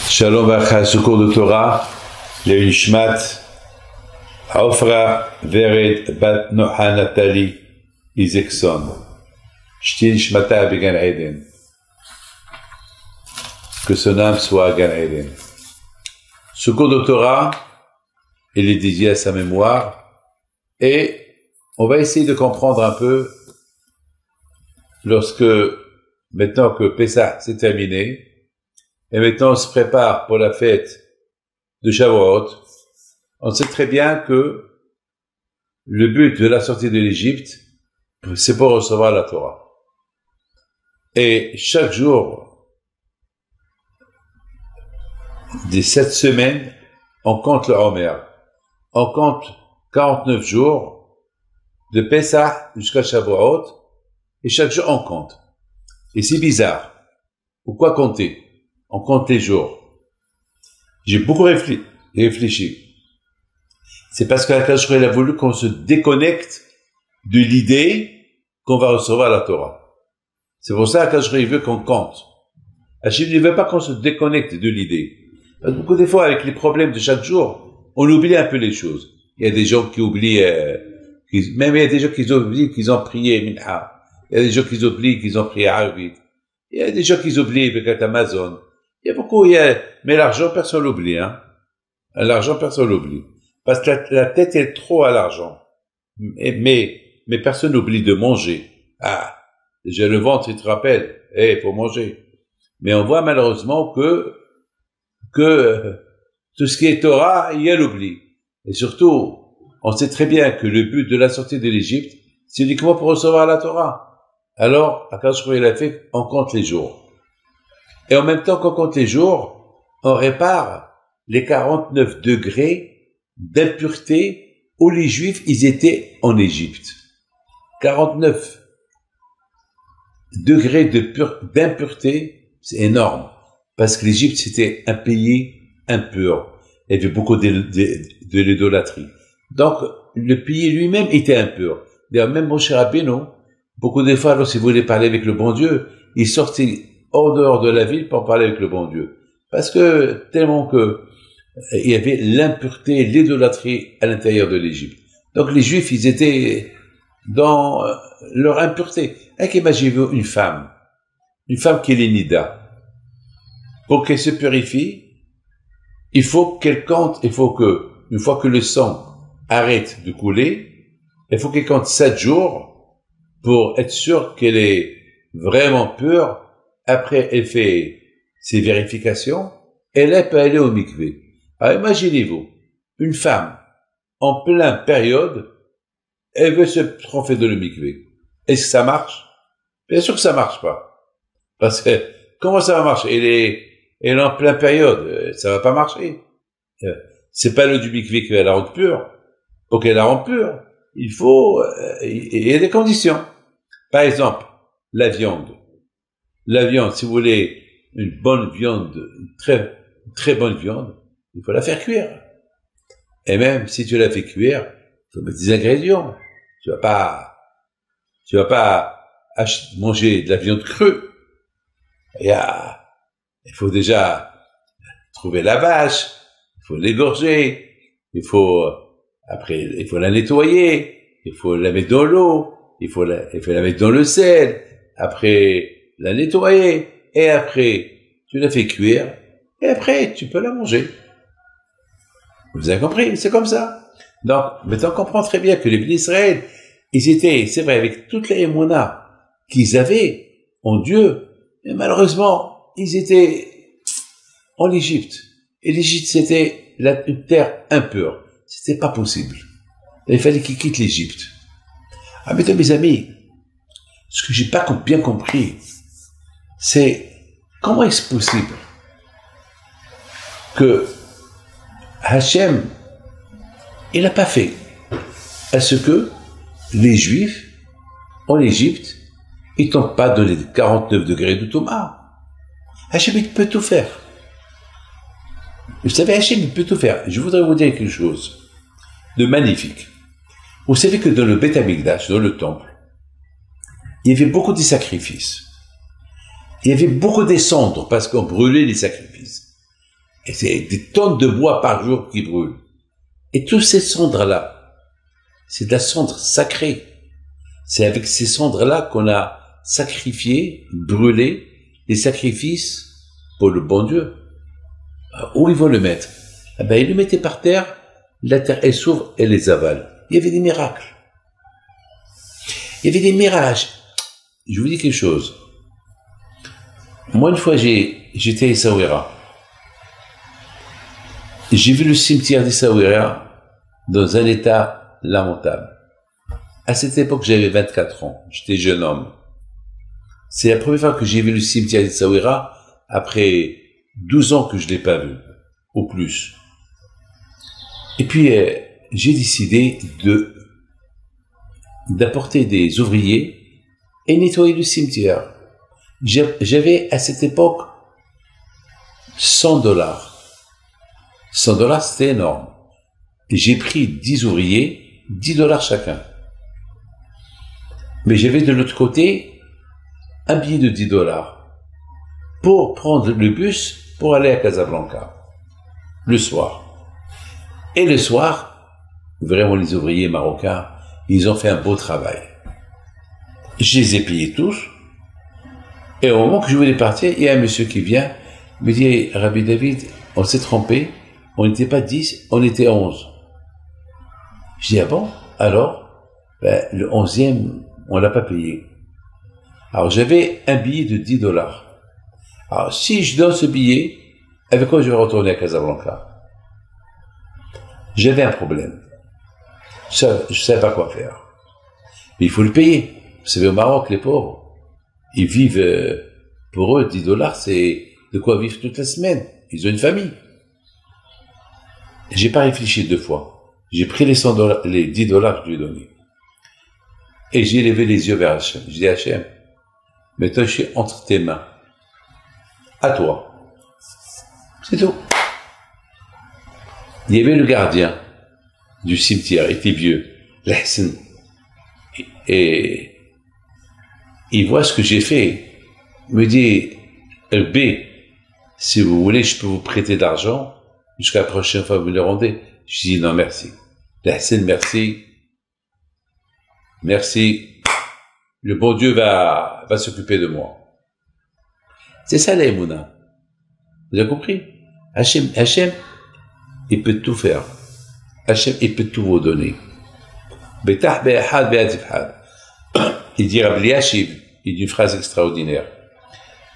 Shalom Bacha, ce cours de Torah, le Nishmat, Ofra Vered Bat Noha Nathalie Isaacson, Shti Nishmata Began Eden. Que son âme soit à Gan Eden. Ce cours de Torah, il est dédié à sa mémoire et on va essayer de comprendre un peu lorsque, maintenant que Pessah s'est terminé, et maintenant on se prépare pour la fête de Shavuot, on sait très bien que le but de la sortie de l'Égypte, c'est pour recevoir la Torah. Et chaque jour des 7 semaines, on compte le Homer. On compte 49 jours de Pessah jusqu'à Shavuot, et chaque jour on compte. Et c'est bizarre. Pourquoi compter? On compte les jours. J'ai beaucoup réfléchi. C'est parce qu'Akash il a voulu qu'on se déconnecte de l'idée qu'on va recevoir la Torah. C'est pour ça qu'Akash il veut qu'on compte. Hachim ne veut pas qu'on se déconnecte de l'idée. Beaucoup des fois, avec les problèmes de chaque jour, on oublie un peu les choses. Il y a des gens qui oublient, même il y a des gens qui oublient qu'ils ont prié Minha. Il y a des gens qui oublient qu'ils ont prié Arvit. Il y a des gens qui oublient avec Amazon. Il y a beaucoup, mais l'argent, personne l'oublie, hein. L'argent, personne l'oublie. Parce que la tête est trop à l'argent. Mais personne n'oublie de manger. Ah, j'ai le ventre, il te rappelle. Faut manger. Mais on voit malheureusement que tout ce qui est Torah, il y a l'oubli. Et surtout, on sait très bien que le but de la sortie de l'Égypte, c'est uniquement pour recevoir la Torah. Alors, Akash il a fait, on compte les jours. Et en même temps qu'on compte les jours, on répare les 49 degrés d'impureté où les Juifs, ils étaient en Égypte. 49 degrés d'impureté, c'est énorme. Parce que l'Égypte, c'était un pays impur. Il y avait beaucoup de l'idolâtrie. Donc, le pays lui-même était impur. D'ailleurs, même Moshe Rabbeinu, beaucoup de fois, lorsqu'il voulait parler avec le bon Dieu, il sortait hors dehors de la ville pour parler avec le bon Dieu. Parce que, tellement que, il y avait l'impureté, l'idolâtrie à l'intérieur de l'Égypte. Donc, les Juifs, ils étaient dans leur impureté. Imaginez-vous une femme qui est l'Nida. Pour qu'elle se purifie, il faut qu'elle compte, une fois que le sang arrête de couler, il faut qu'elle compte 7 jours pour être sûr qu'elle est vraiment pure. Après, elle fait ses vérifications, et là, elle peut aller au mikvé. Alors, imaginez-vous, une femme, en pleine période, elle veut se tromper de le mikvé. Est-ce que ça marche? Bien sûr que ça marche pas. Parce que, comment ça va marcher? Elle est en pleine période, ça va pas marcher. C'est pas l'eau du mikvé qui va la rendre pure. Pour qu'elle la rende pure, il y a des conditions. Par exemple, la viande. La viande, si vous voulez une bonne viande, une très, très bonne viande, il faut la faire cuire. Et même si tu la fais cuire, il faut mettre des ingrédients. Tu vas pas manger de la viande crue. Il faut déjà trouver la vache, il faut l'égorger, il faut la nettoyer, il faut la mettre dans l'eau, il faut la mettre dans le sel, après la nettoyer, et après tu la fais cuire, et après tu peux la manger. Vous avez compris? C'est comme ça. Donc, maintenant on comprend très bien que les Bénis Israël, ils étaient, c'est vrai, avec toute la émouna qu'ils avaient en Dieu, mais malheureusement, ils étaient en Égypte. Et l'Égypte, c'était une terre impure. C'était pas possible. Il fallait qu'ils quittent l'Égypte. Ah, mais mes amis, ce que j'ai pas bien compris, c'est comment est-ce possible que Hachem, il n'a pas fait à ce que les Juifs en Égypte, ils tombent pas dans les 49 degrés de Thomas. Hachem, il peut tout faire. Vous savez, Hachem, il peut tout faire. Je voudrais vous dire quelque chose de magnifique. Vous savez que dans le Beth Amikdash, dans le temple, il y avait beaucoup de sacrifices. Il y avait beaucoup de cendres parce qu'on brûlait les sacrifices. Et c'est des tonnes de bois par jour qui brûlent. Et toutes ces cendres-là, c'est de la cendre sacrée. C'est avec ces cendres-là qu'on a sacrifié, brûlé les sacrifices pour le bon Dieu. Où ils vont le mettre? Eh ben, ils le mettaient par terre, la terre, elle s'ouvre, elle les avale. Il y avait des miracles. Il y avait des mirages. Je vous dis quelque chose. Moi, une fois, j'étais à Essaouira. J'ai vu le cimetière d'Essaouira dans un état lamentable. À cette époque, j'avais 24 ans. J'étais jeune homme. C'est la première fois que j'ai vu le cimetière d'Essaouira après 12 ans que je l'ai pas vu, au plus. Et puis, j'ai décidé d'apporter des ouvriers et nettoyer le cimetière. J'avais à cette époque $100. $100, c'était énorme. Et j'ai pris 10 ouvriers, $10 chacun. Mais j'avais de l'autre côté un billet de $10 pour prendre le bus pour aller à Casablanca le soir. Et le soir, vraiment les ouvriers marocains, ils ont fait un beau travail. Je les ai payés tous. Et au moment que je voulais partir, il y a un monsieur qui vient, me dit, Rabbi David, on s'est trompé, on n'était pas 10, on était 11. Je dis, ah bon? Alors, ben, le 11e, on l'a pas payé. Alors, j'avais un billet de $10. Alors, si je donne ce billet, avec quoi je vais retourner à Casablanca? J'avais un problème. Je savais pas quoi faire. Mais il faut le payer. Vous savez, au Maroc, les pauvres, ils vivent, pour eux, $10, c'est de quoi vivre toute la semaine. Ils ont une famille. J'ai pas réfléchi 2 fois. J'ai pris les $100, les $10 que je lui ai donnés. Et j'ai levé les yeux vers Hachem. Je dis, Hachem, maintenant je suis entre tes mains. À toi. C'est tout. Il y avait le gardien du cimetière, il était vieux, l'Hassan. Et il voit ce que j'ai fait. Il me dit, B, si vous voulez, je peux vous prêter d'argent, jusqu'à la prochaine fois vous le rendez. Je dis, non, merci. L'Hassan, merci. Merci. Le bon Dieu va s'occuper de moi. C'est ça l'aïmouna. Vous avez compris? Hachem, il peut tout faire. Hachem, il peut tout vous donner. Il dit Rabbi Yashiv, il dit une phrase extraordinaire.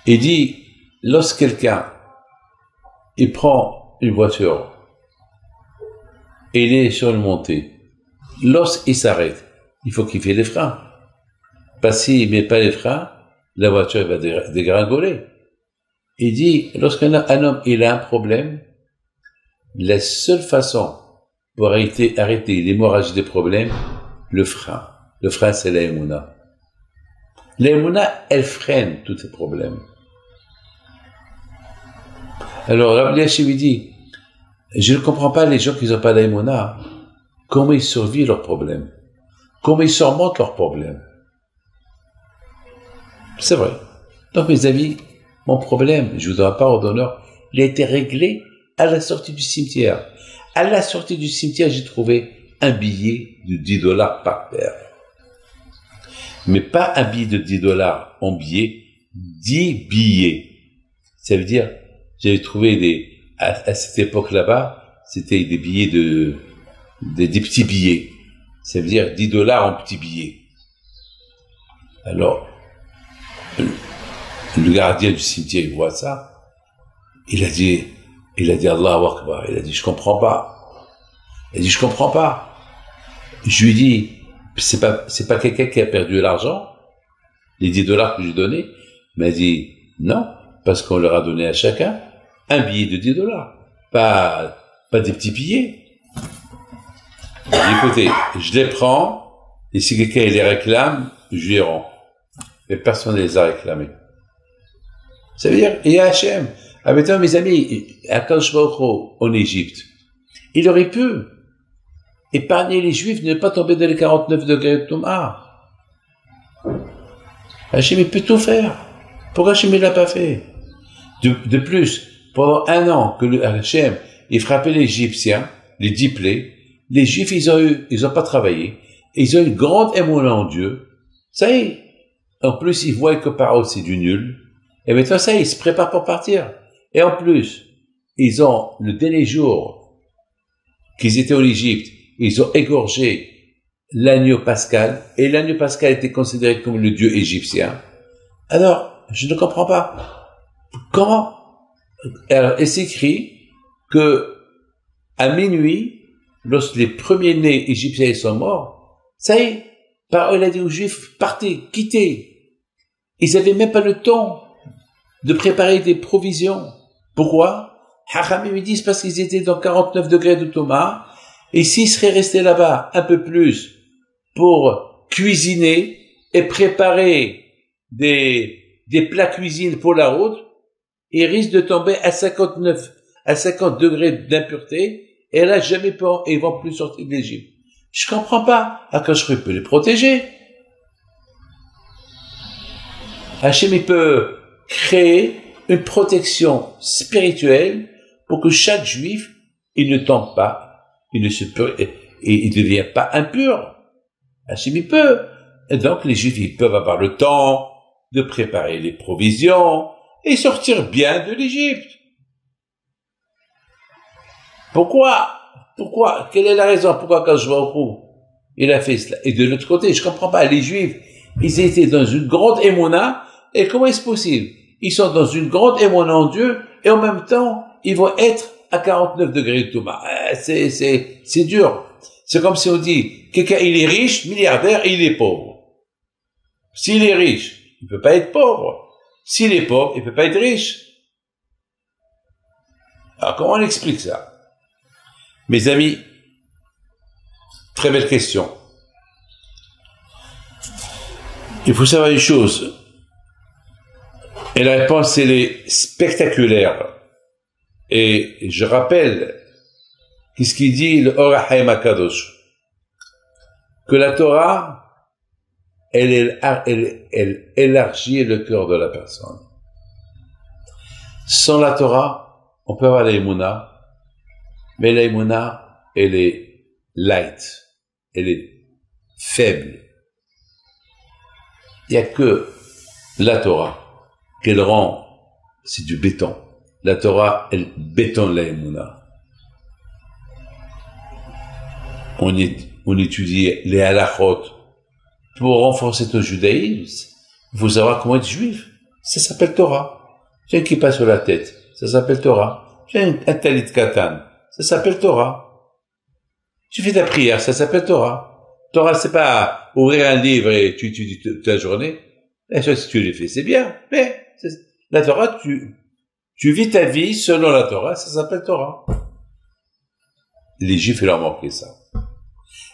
Il dit, lorsque quelqu'un, il prend une voiture, et il est sur une montée, lorsqu'il s'arrête, il faut qu'il fasse les freins. Parce qu'il ne met pas les freins, la voiture va dégringoler. Il dit, lorsqu'un homme il a un problème, la seule façon pour arrêter l'hémorragie des problèmes, le frein. Le frein, c'est l'aïmouna. L'aïmouna, elle freine tous ces problèmes. Alors, Rabbi Yashiv dit, je ne comprends pas les gens qui n'ont pas d'aïmouna. Comment ils survivent leurs problèmes? Comment ils surmontent leurs problèmes? C'est vrai. Donc, mes amis, mon problème, je vous donne pas d'honneur, il a été réglé à la sortie du cimetière. À la sortie du cimetière, j'ai trouvé un billet de $10 par terre. Mais pas un billet de $10 en billet, 10 billets. Ça veut dire, j'avais trouvé à cette époque là-bas, c'était des billets des petits billets. Ça veut dire $10 en petits billets. Alors, le gardien du cimetière, il voit ça. Il a dit Allahu Akbar. Il a dit, je comprends pas. Il a dit, je comprends pas. Je lui ai dit, c'est pas quelqu'un qui a perdu l'argent, les $10 que j'ai donnés. Il m'a dit, non, parce qu'on leur a donné à chacun un billet de $10. Pas des petits billets. J'ai dit, écoutez, je les prends, et si quelqu'un les réclame, je les rends. Mais personne ne les a réclamés. Ça veut dire, il y a Hachem. Ah, maintenant, mes amis, à Kadosh Baruch Hu, en Égypte, il aurait pu épargner les Juifs de ne pas tomber dans les 49 degrés de Touma. Hachem, il peut tout faire. Pourquoi Hachem ne l'a pas fait? De plus, pendant 1 an que le Hachem, il frappait les Égyptiens, les 10 plaies, les Juifs, ils ont pas travaillé, ils ont une grande émotion en Dieu. Ça y est. En plus, ils voient que Paro, c'est du nul. Et maintenant, ça y est, ils se préparent pour partir. Et en plus, ils ont, le dernier jour qu'ils étaient en Égypte, ils ont égorgé l'agneau pascal, et l'agneau pascal était considéré comme le dieu égyptien. Alors, je ne comprends pas. Comment? Alors, il s'écrit que, à minuit, lorsque les premiers-nés égyptiens sont morts, ça y est, Paro, il a dit aux Juifs, partez, quittez. Ils avaient même pas le temps de préparer des provisions. Pourquoi? Hachamim ils disent parce qu'ils étaient dans 49 degrés de Thomas, et s'ils seraient restés là-bas un peu plus pour cuisiner et préparer des plats cuisine pour la route, ils risquent de tomber à 50 degrés d'impureté, et là, jamais ils vont plus sortir de l'Égypte. Je comprends pas. Akash peut les protéger. Hachem, il peut créer une protection spirituelle pour que chaque juif, il ne tombe pas, il ne devient pas impur. Hachem, il peut. Et donc, les juifs, ils peuvent avoir le temps de préparer les provisions et sortir bien de l'Égypte. Pourquoi? Quelle est la raison? Pourquoi quand je vois au coup, il a fait cela? Et de l'autre côté, je comprends pas, les juifs, ils étaient dans une grande émona, et comment est-ce possible? Ils sont dans une grande émona en Dieu, et en même temps, ils vont être à 49 degrés de Thomas. C'est dur. C'est comme si on dit, quelqu'un, il est riche, milliardaire, et il est pauvre. S'il est riche, il peut pas être pauvre. S'il est pauvre, il peut pas être riche. Alors, comment on explique ça? Mes amis, très belle question. Il faut savoir une chose, et la réponse, elle est spectaculaire. Et je rappelle, qu'est-ce qu'il dit le Or HaChaim HaKadosh, que la Torah, elle élargit le cœur de la personne. Sans la Torah, on peut avoir la Emouna, mais la Emouna, elle est light, elle est faible. Il n'y a que la Torah qu'elle rend, c'est du béton. La Torah, elle bétonne la Emouna. On étudie les halachot pour renforcer ton judaïsme. Il faut savoir comment être juif. Ça s'appelle Torah. J'ai un kippa sur la tête. Ça s'appelle Torah. J'ai un talit katan. Ça s'appelle Torah. Tu fais ta prière. Ça s'appelle Torah. Torah, c'est pas ouvrir un livre et tu étudies toute la journée. Bien sûr, si tu le fais, c'est bien. Mais la Torah, tu vis ta vie selon la Torah. Ça s'appelle Torah. Les Juifs, ils leur manquaient ça.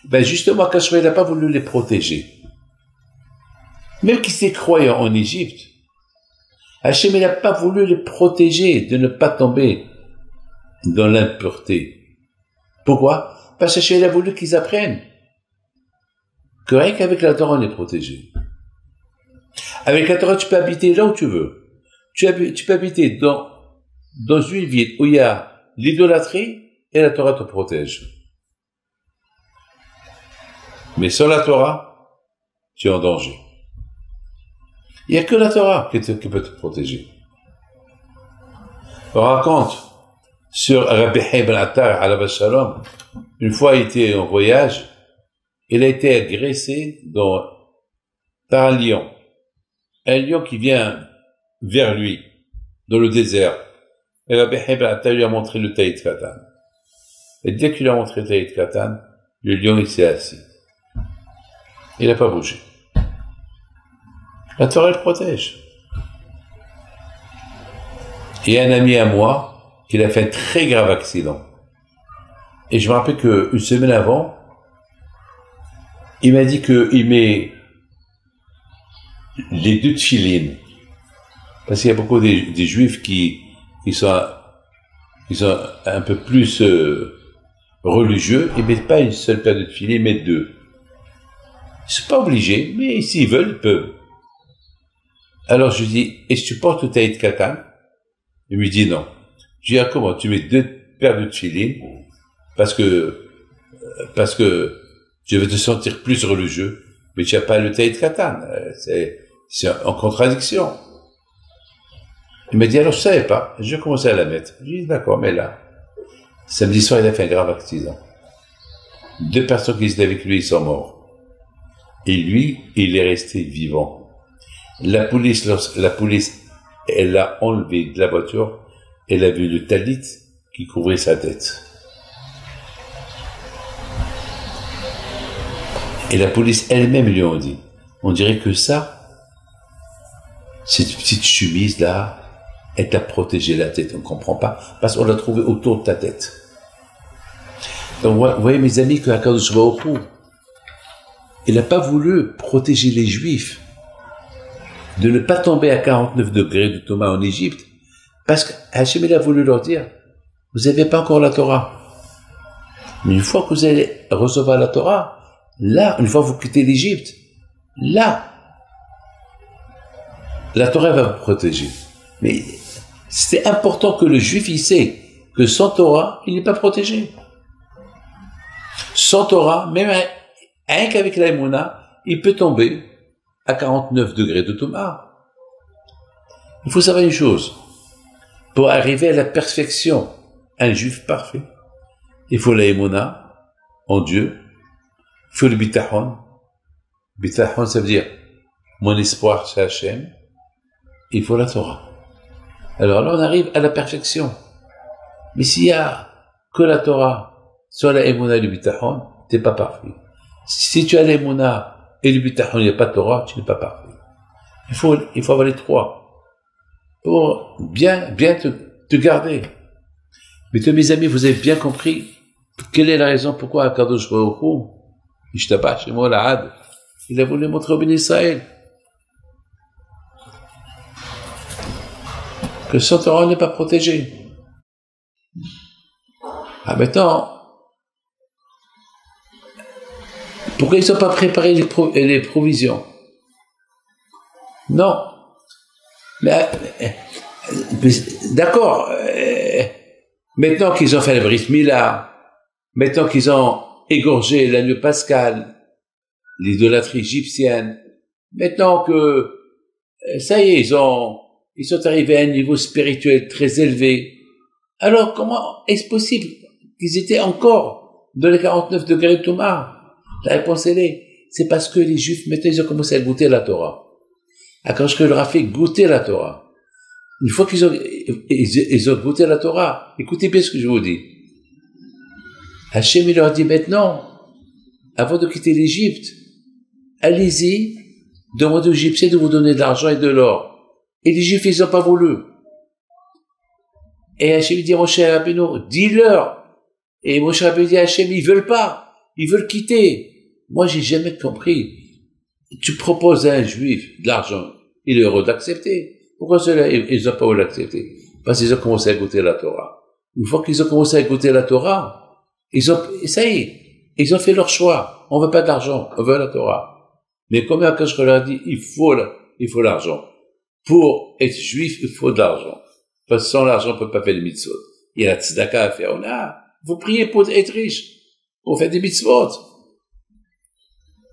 Ben justement, Kashmir n'a pas voulu les protéger. Même qu'ils étaient croyants en Égypte, Hachem n'a pas voulu les protéger de ne pas tomber dans l'impureté. Pourquoi? Parce que Hachem a voulu qu'ils apprennent que rien qu'avec la Torah on est protégé. Avec la Torah, tu peux habiter là où tu veux. Tu peux habiter dans une ville où il y a l'idolâtrie et la Torah te protège. Mais sans la Torah, tu es en danger. Il n'y a que la Torah qui peut te protéger. On raconte sur Rabbi Ibn Attar, alav shalom, une fois il était en voyage, il a été agressé par un lion. Un lion qui vient vers lui, dans le désert. Et Rabbi Ibn Attar lui a montré le Taït Katan. Et dès qu'il a montré le Taït Katan, le lion il s'est assis. Il n'a pas bougé. La Torah, elle protège. Il y a un ami à moi qui a fait un très grave accident. Et je me rappelle qu'une semaine avant, il m'a dit qu'il met les 2 tefilines. Parce qu'il y a beaucoup des juifs qui sont un peu plus religieux. Ils ne mettent pas une seule paire de tefilines, ils mettent 2. Ils ne sont pas obligés, mais s'ils veulent, ils peuvent. Alors je lui dis, est-ce que tu portes le Taït Katan? Il me dit non. Je dis, ah, comment? Tu mets 2 paires de tchilines parce que je veux te sentir plus religieux, mais tu n'as pas le taïd katan. C'est en contradiction. Il m'a dit, alors je savais pas. Je commençais à la mettre. J'ai dit, d'accord, mais là, samedi soir, il a fait un grave accident. 2 personnes qui étaient avec lui, ils sont morts. Et lui, il est resté vivant. La police, elle l'a enlevé de la voiture, elle a vu le talit qui couvrait sa tête. Et la police elle-même lui a dit, on dirait que ça, cette petite chemise là, elle t'a protégé la tête, on ne comprend pas, parce qu'on l'a trouvé autour de ta tête. Donc, vous voyez mes amis que Akadosh Baruch Hu, il n'a pas voulu protéger les Juifs de ne pas tomber à 49 degrés de Thomas en Égypte, parce qu'Hachem il a voulu leur dire, vous n'avez pas encore la Torah. Mais une fois que vous allez recevoir la Torah, là, une fois que vous quittez l'Égypte, là, la Torah va vous protéger. Mais c'est important que le Juif, il sait que sans Torah, il n'est pas protégé. Sans Torah, même rien qu'avec la Emouna, il peut tomber à 49 degrés de Thomas. Il faut savoir une chose. Pour arriver à la perfection, un Juif parfait, il faut la Emouna en Dieu, il faut le bitachon. Bitachon, ça veut dire mon espoir chez Hachem. Il faut la Torah. Alors là, on arrive à la perfection. Mais s'il y a que la Torah, soit la Emouna et le bitachon, t'es pas parfait. Si tu as la Emouna et le bitachon, il n'y a pas de Torah, tu n'es pas parfait. Il faut avoir les 3 pour bien te garder. Mais tous mes amis, vous avez bien compris quelle est la raison pourquoi Akadosh Baruch Hu, Ishtabach Shemo La'ad, il a voulu montrer au Béni Israël que sans Torah n'est pas protégé. Ah, maintenant, pourquoi ils n'ont pas préparé les provisions? Non. Mais d'accord. Maintenant qu'ils ont fait le Brit Mila, maintenant qu'ils ont égorgé l'agneau pascal, l'idolâtrie égyptienne, maintenant que ça y est, ils sont arrivés à un niveau spirituel très élevé. Alors, comment est-ce possible qu'ils étaient encore dans les 49 degrés de Thomas? La réponse c'est parce que les Juifs, maintenant, ils ont commencé à goûter la Torah. Quand je leur a fait goûter la Torah, une fois qu'ils ont goûté la Torah, écoutez bien ce que je vous dis. Hachem, il leur dit maintenant, avant de quitter l'Égypte, allez-y, demandez aux Égyptiens de vous donner de l'argent et de l'or. Et les Juifs, ils n'ont pas voulu. Et Hachem dit à Moshe Rabbeinu, dis-leur. Et Moshe Rabbeinu dit à Hachem, ils veulent pas. Ils veulent quitter. Moi, j'ai jamais compris. Tu proposes à un Juif de l'argent, il est heureux d'accepter. Pourquoi cela, ils n'ont pas voulu l'accepter? Parce qu'ils ont commencé à goûter la Torah. Une fois qu'ils ont commencé à goûter la Torah, ça y est, ils ont fait leur choix. On veut pas d'argent, on veut la Torah. Mais comme Akash leur a dit, il faut l'argent. Pour être juif, il faut de l'argent. Parce que sans l'argent, on peut pas faire les mitzvot. Il y a la tzedaka à faire. Vous priez pour être riche, pour faire des mitzvot.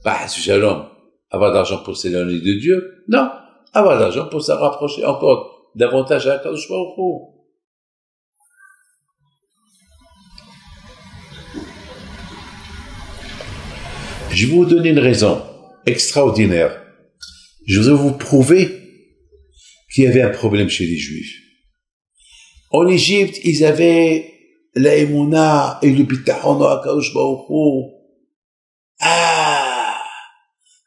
Bah, shalom. Avoir de l'argent pour s'éloigner de Dieu? Non. Avoir de l'argent pour se rapprocher encore davantage à Akadosh Baruch Hu. Je vais vous donner une raison extraordinaire. Je voudrais vous prouver qu'il y avait un problème chez les Juifs. En Égypte, ils avaient la Emouna et le bitachon à Akadosh Baruch Hu. Ah!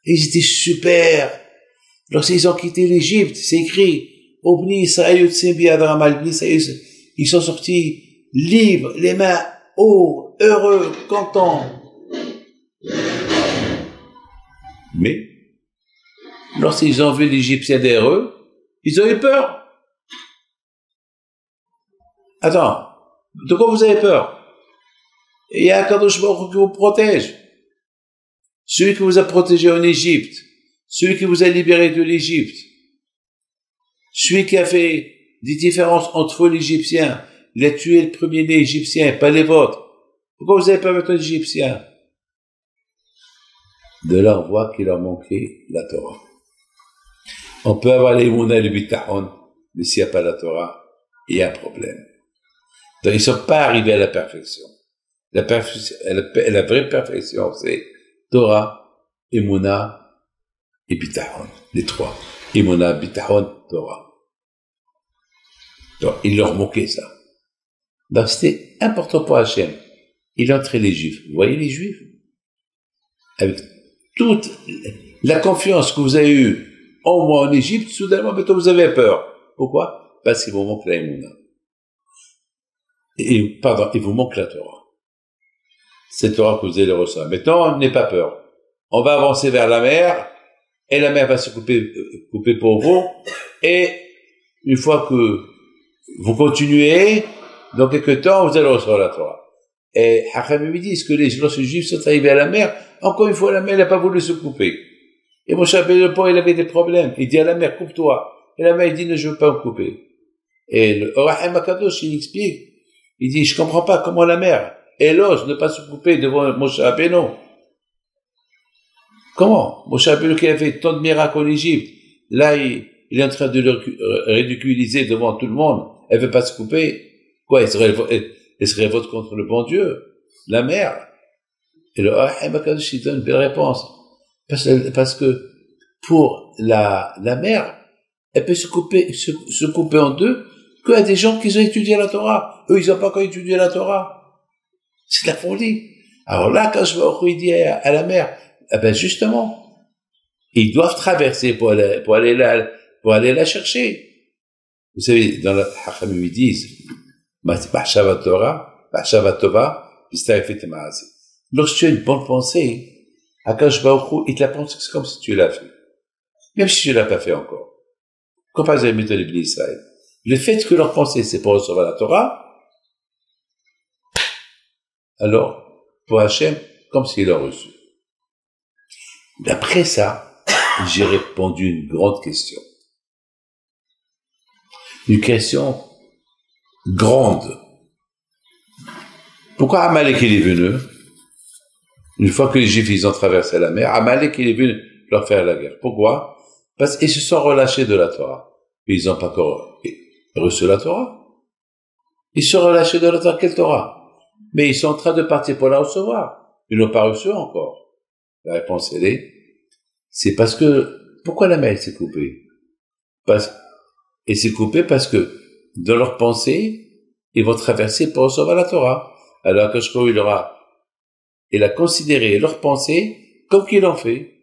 Ils étaient super. Lorsqu'ils ont quitté l'Égypte, c'est écrit, Obni Israël Yotzim Bi'ad Ramal, ils sont sortis libres, les mains hauts, heureux, contents. Mais, lorsqu'ils ont vu l'Égyptien derrière eux, ils ont eu peur. Attends, de quoi vous avez peur? Il y a Akadosh Baruch Hu qui vous protège. Celui qui vous a protégé en Égypte, celui qui vous a libéré de l'Égypte, celui qui a fait des différences entre l'Égyptien Il a tué le premier-né égyptien, pas les vôtres. Pourquoi vous n'avez pas votre égyptien? De là, on voit qu'il leur manquait la Torah. On peut avoir les mouna et le bitahon, mais s'il n'y a pas la Torah, il y a un problème. Donc, ils ne sont pas arrivés à la perfection. La vraie perfection, c'est Torah, Emouna et Bitahon. Les trois. Emouna, Bitahon, Torah. Donc, il leur manquait ça. Donc, c'était important pour Hachem. Il entrait les Juifs. Vous voyez les Juifs? Avec toute la confiance que vous avez eue en moi en Égypte, soudainement, maintenant vous avez peur. Pourquoi? Parce qu'il vous manque la Emouna. Pardon, il vous manque la Torah. C'est Torah que vous allez recevoir. Maintenant, n'ayez pas peur. On va avancer vers la mer, et la mer va se couper pour vous, et une fois que vous continuez, dans quelques temps, vous allez recevoir la Torah. Et Hachamim disent que lorsque les Juifs sont arrivés à la mer, encore une fois, la mer n'a pas voulu se couper. Et Moshe Rabbeinu, il avait des problèmes. Il dit à la mer, coupe-toi. Et la mer, il dit, ne, je veux pas me couper. Et le Rahim Akadosh, il explique. Il dit, je comprends pas comment la mer, elle ose ne pas se couper devant Moshe Rabbeinu. Comment? Moshe Rabbeinu qui a fait tant de miracles en Égypte, là, il est en train de le ridiculiser devant tout le monde. Elle veut pas se couper. Quoi, elle se révolte contre le bon Dieu. La mer. Et le Rahim Akadosh, il donne une belle réponse. Parce que, pour la mer, elle peut se couper en deux, qu'à des gens qui ont étudié la Torah. Eux, ils n'ont pas encore étudié la Torah. C'est de la folie. Alors là, quand je vais dire à la mer, eh ben, justement, ils doivent traverser pour aller la chercher. Vous savez, dans la Hachamim, ils disent, Ba'shava Tova, lorsque tu as une bonne pensée, Akadosh Baruch Hu, il te la pense, c'est comme si tu l'as fait. Même si tu l'as pas fait encore. Comme par exemple, les Bnei Israël. Le fait que leur pensée, c'est pour recevoir la Torah, alors, pour Hachem, comme s'il l'a reçu. D'après ça, j'ai répondu une grande question. Une question grande. Pourquoi Amalek il est venu? Une fois que les Juifs ils ont traversé la mer, Amalek il est venu leur faire la guerre. Pourquoi? Parce qu'ils se sont relâchés de la Torah. Mais ils n'ont pas encore reçu la Torah. Ils se sont relâchés de la Torah. Quelle Torah? Mais ils sont en train de partir pour la recevoir. Ils n'ont pas reçu encore. La réponse est, c'est parce que, pourquoi la mer s'est coupée? Elle s'est coupée parce que, dans leur pensée, ils vont traverser pour recevoir la Torah. Alors que je crois il a considéré leur pensée comme qu'ils l'ont fait.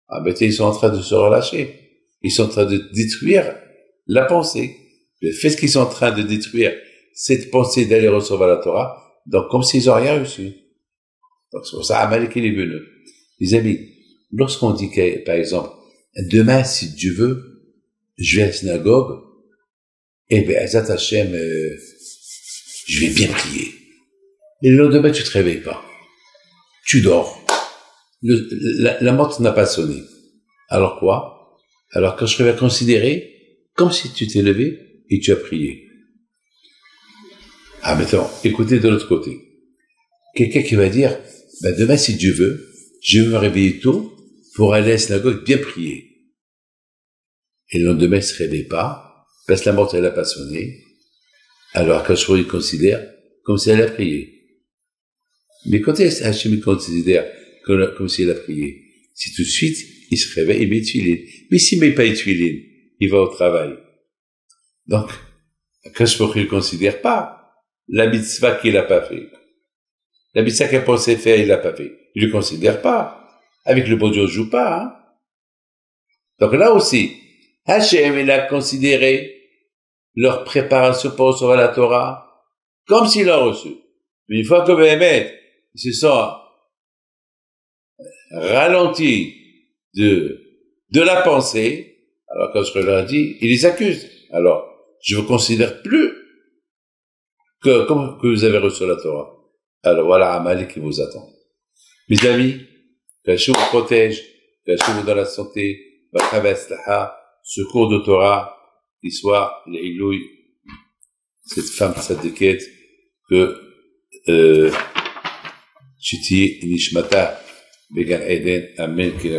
Ah, ben, ils sont en train de se relâcher. Ils sont en train de détruire la pensée. Le fait qu'ils sont en train de détruire cette pensée d'aller recevoir la Torah, donc comme s'ils n'ont rien reçu. Donc c'est pour ça Amalek il est venu. Les amis, lorsqu'on dit que, par exemple, demain, si Dieu veut, je vais à la synagogue, eh ben, Azat Hashem, je vais bien prier. Et le lendemain, tu te réveilles pas. Tu dors. La montre n'a pas sonné. Alors quoi? Alors quand je vais considérer comme si tu t'es levé et tu as prié. Ah, maintenant, écoutez de l'autre côté. Quelqu'un qui va dire, ben demain, si Dieu veut, je vais me réveiller tôt pour aller à la synagogue bien prier. Et le lendemain, il se réveille pas, parce que la montre, elle n'a pas sonné. Alors, quand il considère comme si elle a prié. Mais quand Hachem considère comme si elle a prié, si tout de suite, il se réveille et met tuilin. Mais s'il met pas tuilin, il va au travail. Donc, quand il ne considère pas la mitzvah qu'il n'a pas fait. La mitzvah qu'il pensait faire, il l'a pas fait. Il ne le considère pas. Avec le bon Dieu, on ne joue pas, hein. Donc là aussi, Hachem, il a considéré leur préparation pour recevoir la Torah comme s'il l'a reçu. Mais une fois que Béhémet, ils se sont ralentis de la pensée, alors quand je leur dis, il les accuse. Alors, je ne vous considère plus que vous avez reçu la Torah. Alors voilà Amalek qui vous attend. Mes amis, que Hachem vous protège, que Hachem vous donne la santé, ce cours de Torah, qui soit l'Eilouï cette femme tzaddiket que Chiti Nishmata Began Eden, Amen, qu'il